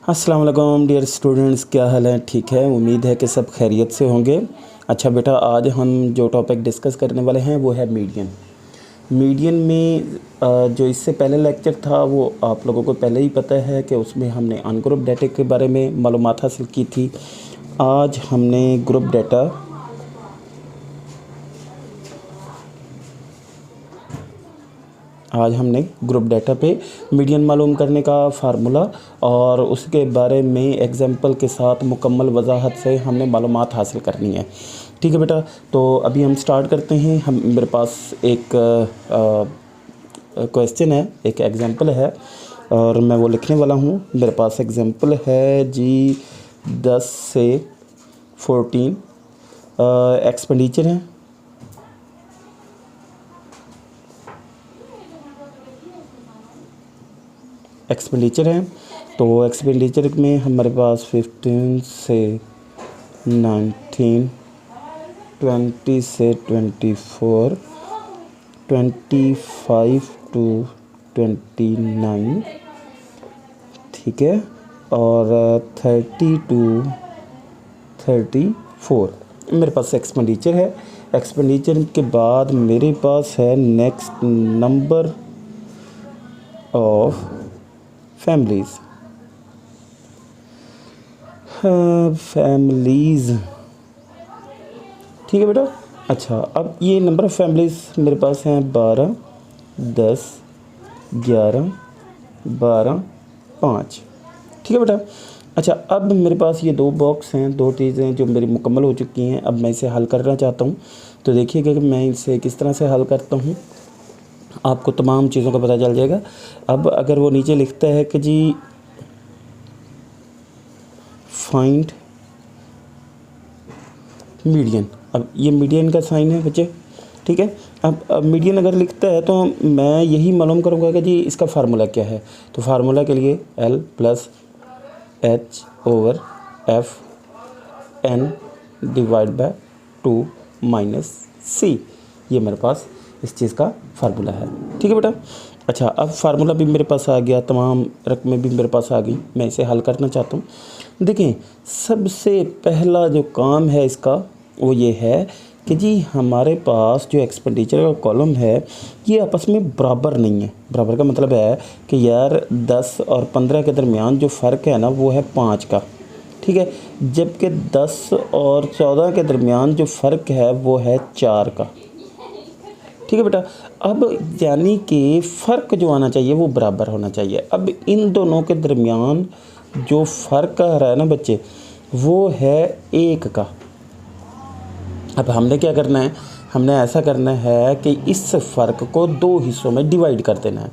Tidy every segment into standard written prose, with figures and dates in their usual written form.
अस्सलाम वालेकुम dear students, क्या हाल है? ठीक है, उम्मीद है कि सब खैरियत से होंगे। अच्छा बेटा, आज हम जो टॉपिक डिस्कस करने वाले हैं वो है मीडियन। मीडियन में जो इससे पहले लेक्चर था वो आप लोगों को पहले ही पता है कि उसमें हमने अनग्रुप डाटा के बारे में मालूमात हासिल की थी। आज हमने ग्रुप डाटा ग्रुप डाटा पे मीडियन मालूम करने का फार्मूला और उसके बारे में एग्जांपल के साथ मुकम्मल वजाहत से हमने मालूमात हासिल करनी है। ठीक है बेटा, तो अभी हम स्टार्ट करते हैं। मेरे पास एक क्वेश्चन है, एक एग्जांपल है और मैं वो लिखने वाला हूँ। मेरे पास एग्जांपल है जी 10 से 14 एक्सपेंडिचर है। तो एक्सपेंडिचर में हमारे पास 15 से 19, 20 से 24, 25 टू 29, ठीक है, और 30 टू 34 मेरे पास एक्सपेंडिचर है। एक्सपेंडिचर के बाद मेरे पास है नेक्स्ट नंबर ऑफ फैमिलीज़। ठीक है बेटा। अच्छा, अब ये नंबर ऑफ़ फैमिलीज़ मेरे पास हैं 12, 10, 11, 12, 5। ठीक है बेटा। अच्छा, अब मेरे पास ये दो बॉक्स हैं, दो चीज़ें जो मेरी मुकम्मल हो चुकी हैं। अब मैं इसे हल करना चाहता हूँ, तो देखिएगा कि मैं इसे किस तरह से हल करता हूँ, आपको तमाम चीज़ों का पता चल जाएगा। अब अगर वो नीचे लिखता है कि जी फाइंड मीडियन, अब ये मीडियन का साइन है बच्चे, ठीक है। अब मीडियन अगर लिखता है तो मैं यही मालूम करूँगा कि जी इसका फार्मूला क्या है। तो फार्मूला के लिए L + H/F(n) / 2 - C, ये मेरे पास इस चीज़ का फार्मूला है। ठीक है बेटा। अच्छा, अब फार्मूला भी मेरे पास आ गया, तमाम रकमें भी मेरे पास आ गई। मैं इसे हल करना चाहता हूँ। देखें, सबसे पहला जो काम है इसका वो ये है कि जी हमारे पास जो एक्सपेंडिचर का कॉलम है ये आपस में बराबर नहीं है। बराबर का मतलब है कि यार 10 और 15 के दरमियान जो फ़र्क है ना वो है 5 का, ठीक है, जबकि 10 और 14 के दरमियान जो फ़र्क है वो है 4 का। ठीक है बेटा। अब यानी कि फ़र्क जो आना चाहिए वो बराबर होना चाहिए। अब इन दोनों के दरमियान जो फ़र्क आ रहा है ना बच्चे, वो है 1 का। अब हमने क्या करना है, हमने ऐसा करना है कि इस फ़र्क को 2 हिस्सों में डिवाइड कर देना है।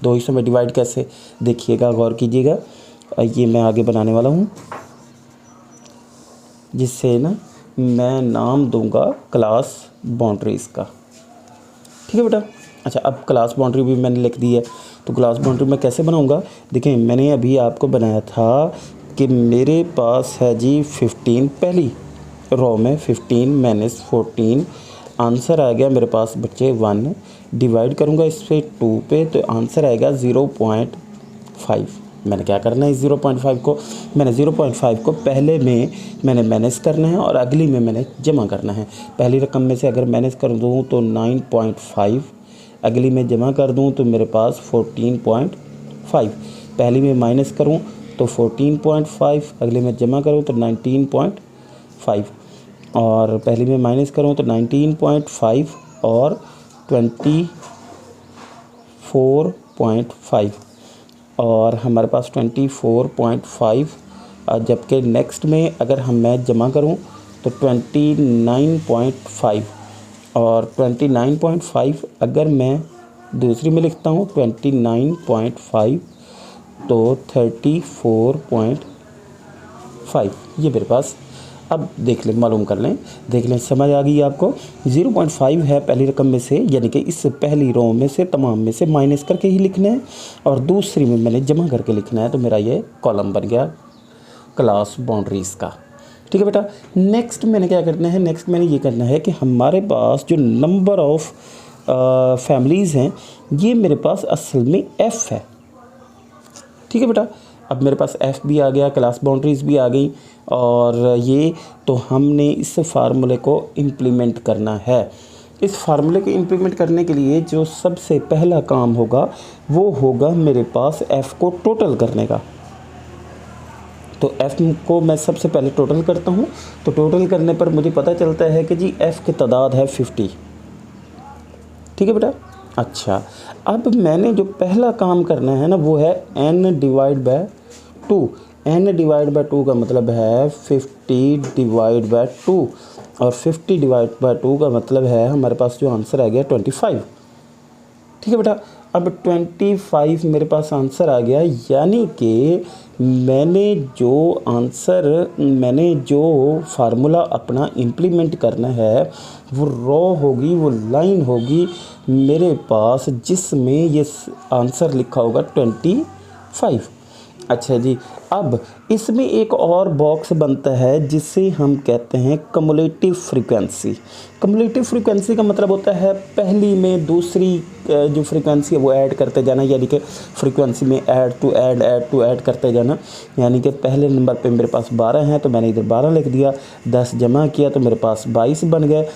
2 हिस्सों में डिवाइड कैसे, देखिएगा, गौर कीजिएगा। ये मैं आगे बनाने वाला हूँ, जिससे ना मैं नाम दूंगा क्लास बाउंड्रीज़ का। ठीक है बेटा। अच्छा, अब क्लास बाउंड्री भी मैंने लिख दी है, तो क्लास बाउंड्री मैं कैसे बनाऊंगा? देखिए, मैंने अभी आपको बनाया था कि मेरे पास है जी 15, पहली रो में 15 - 14, आंसर आ गया मेरे पास बच्चे 1। डिवाइड करूंगा इस पे 2 पे, तो आंसर आएगा 0.5। मैंने क्या करना है, इस 0.5 को, मैंने 0.5 को पहले में मैंने माइनस करना है और अगली में मैंने जमा करना है। पहली रकम में से अगर माइनस कर दूँ तो 9.5, अगली में जमा कर दूँ तो मेरे पास 14.5। पहली में माइनस करूँ तो 14.5, अगली में जमा करूँ तो 19.5, और पहली में माइनस करूँ तो 19.5 और 24.5, और हमारे पास 24.5, जबकि नेक्स्ट में अगर मैं जमा करूं तो 29.5, और 29.5 अगर मैं दूसरी में लिखता हूं 29.5 तो 34.5, ये मेरे पास। अब देख लें, मालूम कर लें, देख लें, समझ आ गई आपको। 0.5 है पहली रकम में से, यानी कि इस पहली रो में से तमाम में से माइनस करके ही लिखना है, और दूसरी में मैंने जमा करके लिखना है। तो मेरा ये कॉलम बन गया क्लास बाउंड्रीज़ का। ठीक है बेटा। नेक्स्ट मैंने क्या करना है, नेक्स्ट मैंने ये करना है कि हमारे पास जो नंबर ऑफ़ फैमिलीज़ हैं ये मेरे पास असल में F है। ठीक है बेटा। अब मेरे पास f भी आ गया, क्लास बाउंड्रीज़ भी आ गई, और ये तो हमने इस फार्मूले को इम्प्लीमेंट करना है। इस फार्मूले को इम्प्लीमेंट करने के लिए जो सबसे पहला काम होगा वो होगा मेरे पास f को टोटल करने का। तो f को मैं सबसे पहले टोटल करता हूँ। तो टोटल करने पर मुझे पता चलता है कि जी f की तादाद है 50। ठीक है बेटा। अच्छा, अब मैंने जो पहला काम करना है ना वो है n divide by 2। n divide by 2 का मतलब है 50 डिवाइड बाय 2, और 50 डिवाइड बाय 2 का मतलब है हमारे पास जो आंसर आ गया 25। ठीक है बेटा। अब 25 मेरे पास आंसर आ गया, यानी कि मैंने जो फार्मूला अपना इम्प्लीमेंट करना है वो रो होगी, वो लाइन होगी मेरे पास जिसमें ये आंसर लिखा होगा 25। अच्छा जी, अब इसमें एक और बॉक्स बनता है जिसे हम कहते हैं कम्युलेटिव फ्रीक्वेंसी। कम्युलेटिव फ्रीक्वेंसी का मतलब होता है पहली में दूसरी जो फ्रीक्वेंसी है वो ऐड करते जाना, यानी कि फ्रीक्वेंसी में ऐड टू ऐड करते जाना। यानी कि पहले नंबर पे मेरे पास 12 हैं तो मैंने इधर 12 लिख दिया, 10 जमा किया तो मेरे पास 22 बन गए।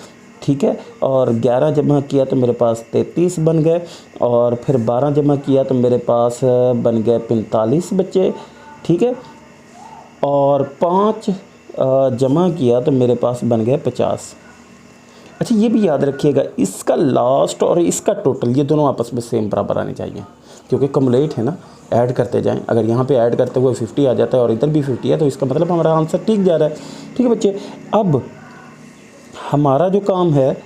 ठीक है, और 11 जमा किया तो मेरे पास 33 बन गए, और फिर 12 जमा किया तो मेरे पास बन गए 45 बच्चे। ठीक है, और 5 जमा किया तो मेरे पास बन गए 50। अच्छा, ये भी याद रखिएगा इसका लास्ट और इसका टोटल ये दोनों आपस में सेम बराबर आने चाहिए, क्योंकि कम्युलेट है ना, ऐड करते जाएं। अगर यहाँ पे ऐड करते हुए 50 आ जाता है और इधर भी 50 है तो इसका मतलब हमारा आंसर ठीक जा रहा है। ठीक है बच्चे, अब हमारा जो काम है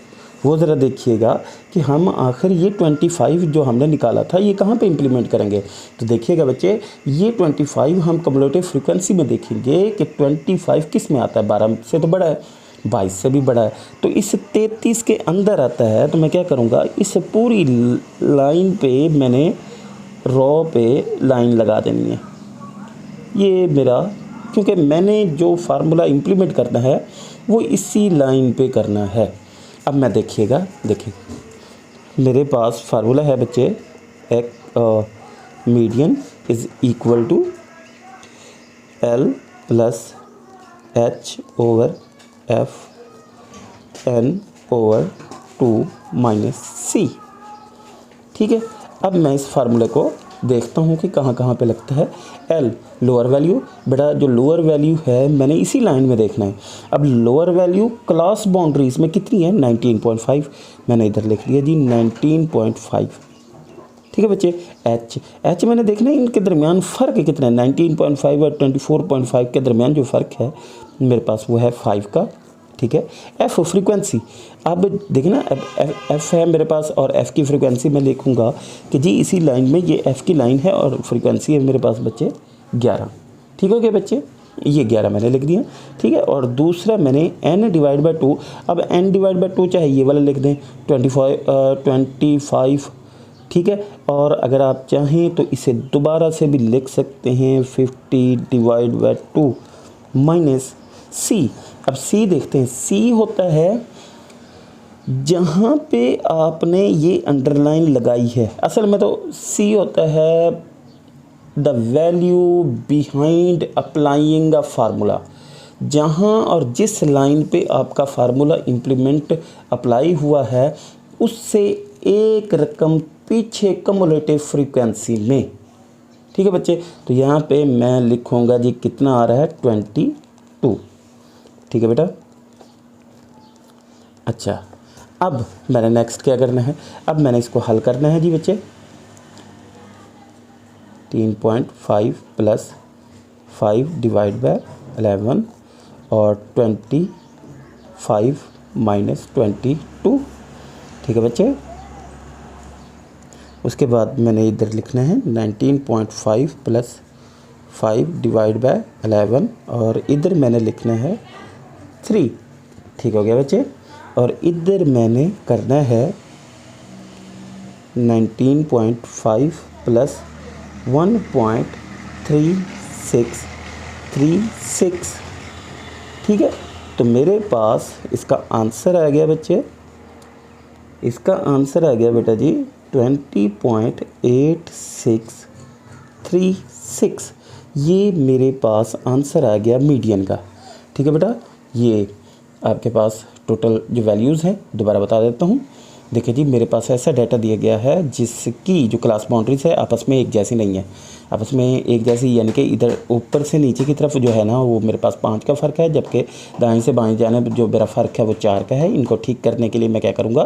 वो ज़रा देखिएगा कि हम आखिर ये 25 जो हमने निकाला था ये कहाँ पे इम्प्लीमेंट करेंगे। तो देखिएगा बच्चे, ये 25 हम कम्युलेटिव फ्रीक्वेंसी में देखेंगे कि 25 किस में आता है, 12 से तो बड़ा है, 22 से भी बड़ा है, तो इस 33 के अंदर आता है। तो मैं क्या करूँगा, इस पूरी लाइन पे मैंने रो पे लाइन लगा देनी है। ये मेरा, क्योंकि मैंने जो फार्मूला इम्प्लीमेंट करना है वो इसी लाइन पे करना है। अब मैं देखिए मेरे पास फार्मूला है बच्चे, एक median is equal to L plus H over F N over 2 minus C। ठीक है, अब मैं इस फार्मूले को देखता हूँ कि कहाँ कहाँ पे लगता है। L लोअर वैल्यू, बेटा जो लोअर वैल्यू है मैंने इसी लाइन में देखना है। अब लोअर वैल्यू क्लास बाउंड्रीज में कितनी है, 19.5, मैंने इधर लिख दिया जी 19.5। ठीक है बच्चे, H मैंने देखना है इनके दरमियान फ़र्क कितना है, 19.5 और 24.5 के दरमियान जो फ़र्क है मेरे पास वो है 5 का। ठीक है, F फ्रीक्वेंसी, अब देखना F है मेरे पास, और F की फ्रीक्वेंसी मैं लिखूँगा कि जी इसी लाइन में ये F की लाइन है और फ्रीक्वेंसी है मेरे पास बच्चे 11। ठीक हो गया बच्चे, ये 11 मैंने लिख दिया। ठीक है, और दूसरा मैंने n डिवाइड बाई 2, अब n डिवाइड बाई 2 चाहे ये वाला लिख दें 25। ठीक है, और अगर आप चाहें तो इसे दोबारा से भी लिख सकते हैं 50 डिवाइड बाई 2 माइनस C। अब C देखते हैं, C होता है जहाँ पे आपने ये अंडरलाइन लगाई है, असल में तो C होता है the value behind applying a formula. जहाँ और जिस लाइन पे आपका फार्मूला इम्प्लीमेंट अप्लाई हुआ है उससे एक रकम पीछे कम्युलेटिव फ्रीक्वेंसी में। ठीक है बच्चे, तो यहाँ पे मैं लिखूँगा जी कितना आ रहा है 22। ठीक है बेटा। अच्छा, अब मैंने नेक्स्ट क्या करना है, अब मैंने इसको हल करना है जी बच्चे। 3.5 प्लस 5 डिवाइड बाय 11 और 25 माइनस 22। ठीक है बच्चे, उसके बाद मैंने इधर लिखना है 19.5 प्लस 5 डिवाइड बाय 11 और इधर मैंने लिखना है 3। ठीक हो गया बच्चे, और इधर मैंने करना है 19.5 प्लस 1.3636। ठीक है, तो मेरे पास इसका आंसर आ गया बच्चे, इसका आंसर आ गया बेटा जी 20.8636। ये मेरे पास आंसर आ गया मीडियन का। ठीक है बेटा, ये आपके पास टोटल जो वैल्यूज़ हैं दोबारा बता देता हूँ। देखिए जी, मेरे पास ऐसा डाटा दिया गया है जिसकी जो क्लास बाउंड्रीज है आपस में एक जैसी नहीं है, आपस में एक जैसी यानी कि इधर ऊपर से नीचे की तरफ जो है ना वो मेरे पास 5 का फ़र्क है, जबकि दाएं से बाएं जाने जो मेरा फ़र्क है वो 4 का है। इनको ठीक करने के लिए मैं क्या करूँगा,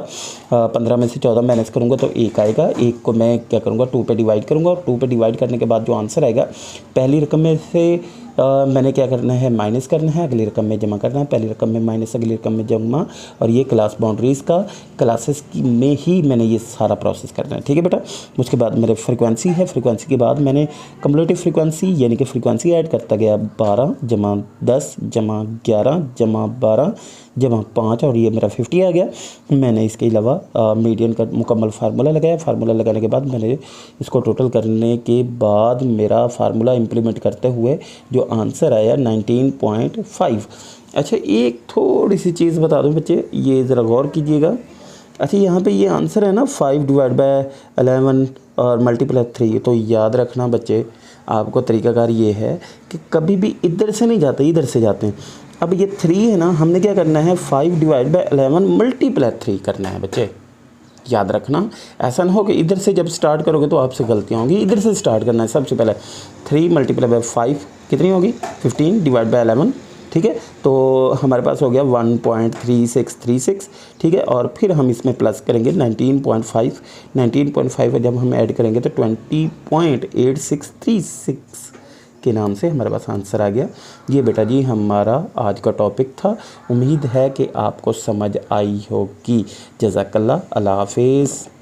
15 में से 14 माइनस करूँगा तो 1 आएगा। 1 को मैं क्या करूँगा 2 पे डिवाइड करूँगा, और 2 पे डिवाइड करने के बाद जो आंसर आएगा पहली रकम में से मैंने क्या करना है, माइनस करना है, अगली रकम में जमा करना है, पहली रकम में माइनस, अगली रकम में जमा, और ये क्लास बाउंड्रीज़ का क्लासेस में ही मैंने ये सारा प्रोसेस करना है। ठीक है बेटा, उसके बाद मेरे फ्रीक्वेंसी है, फ्रीक्वेंसी के बाद मैंने कम्युलेटिव फ्रीक्वेंसी यानी कि फ्रीक्वेंसी ऐड करता गया, 12 जमा 10 जमा 11 जमा 12 जमा 5, और ये मेरा 50 आ गया। मैंने इसके अलावा मीडियन का मुकम्मल फार्मूला लगाया। फार्मूला लगाने के बाद मैंने इसको टोटल करने के बाद मेरा फार्मूला इम्प्लीमेंट करते हुए जो आंसर आया 19.5। अच्छा, एक थोड़ी सी चीज़ बता दूं बच्चे, ये ज़रा गौर कीजिएगा। अच्छा, यहाँ पे ये आंसर है ना 5 डिवाइड बाय 11 और मल्टीप्लाई 3, तो याद रखना बच्चे, आपको तरीकाकार ये है कि कभी भी इधर से नहीं जाते, इधर से जाते हैं। अब ये 3 है ना, हमने क्या करना है 5 डिवाइड बाय 11 मल्टीप्लाई 3 करना है बच्चे, याद रखना। ऐसा ना हो कि इधर से जब स्टार्ट करोगे तो आपसे गलतियाँ होंगी, इधर से स्टार्ट करना है। सबसे पहले 3 मल्टीप्लाई बाय 5 कितनी होगी, 15 डिवाइड बाय 11। ठीक है, तो हमारे पास हो गया 1.3636। ठीक है, और फिर हम इसमें प्लस करेंगे 19.5। 19.5 जब हम ऐड करेंगे तो 20.8636 के नाम से हमारे पास आंसर आ गया। ये बेटा जी हमारा आज का टॉपिक था। उम्मीद है कि आपको समझ आई होगी। जज़ाकल्लाह, अल्लाह हाफिज़।